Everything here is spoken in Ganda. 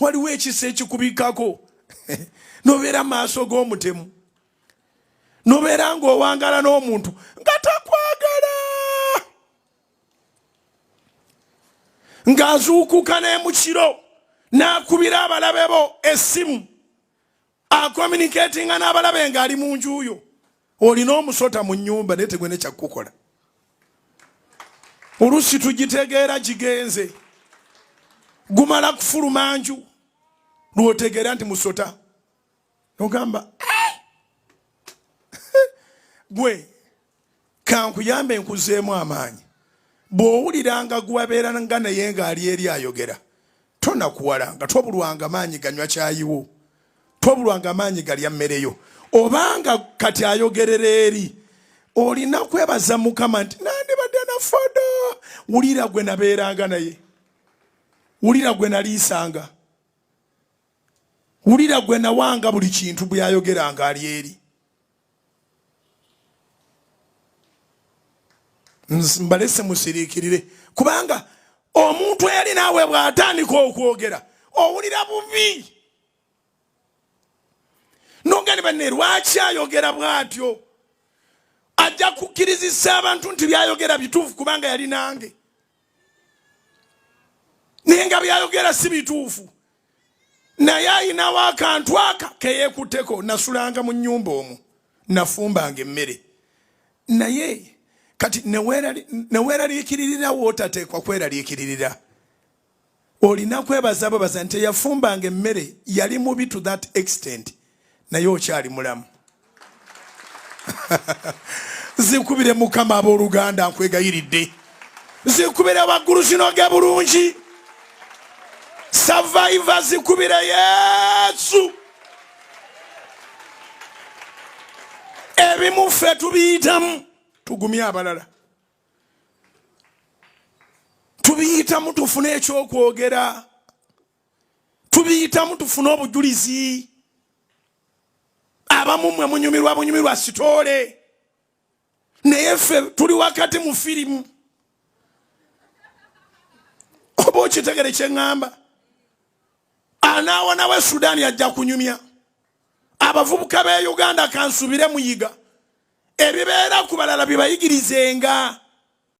waliwo ekisa ekikubikako nobeera maaso g'omutemu nobeera ng'owangala n'omuntu nga takwagala ng'azuukuka n'emukiro n'akubira abalabe bo essimu akomuniketinga n'abalabe ng'ali mu njuyo olina omusota mu nnyumba naye tegwene kyakukola oluusi tugitegeera gigenze gumala kufuluma nju lwotegeera nti musota nogamba gwe kankuyambe nkuzeemu amaanyi bw'owuliranga gwabeera nga naye ng'ali eri ayogera tonakuwalanga twobulwanga maanyi ganywa kyayiwo twobulwanga maanyi galya mmereyo obanga kati ayogerera eri olina kwebaza Mukama nti nandibadde nafodo wulira gwe nabeeranga naye wulira gwe naliisanga wulira gwe nawanga buli kintu bwe yayogeranga ali eri mbalese musiriikirire kubanga omuntu eyali naawe bw'atandika okwogera owulira bubi nogani banne lwaki ayogera bw'atyo ajja kukkirizisa abantu nti byayogera bituufu kubanga yali nange naye nga byayogera si bituufu naye ayinawo akantu aka keyeekutteko nasulanga mu nnyumba omwo nafumbanga emmere naye kati neweeraliikiririra wootateekwa kweraliikiririra olina kwebaza babaza nti yafumbanga emmere yali mubi to that extent naye okyali mulamu zikubire Mukama abooluganda nkwegayiridde zikubire waggulu kinoge bulungi survivor zikubire Yesu ebimu ffe tubiyitamu tugumye abalala tubiyitamu tufune ekyokwogera tubiyitamu tufune obujulizi abamu mmwe munyumirwa sitoole naye ffe tuli wakati mu firimu oba okitegere kye ŋŋamba anaawonawe Sudaani ajja kunyumya abavubuka b'e Uganda kansubire muyiga ebibeera ku balala bye bayigirizenga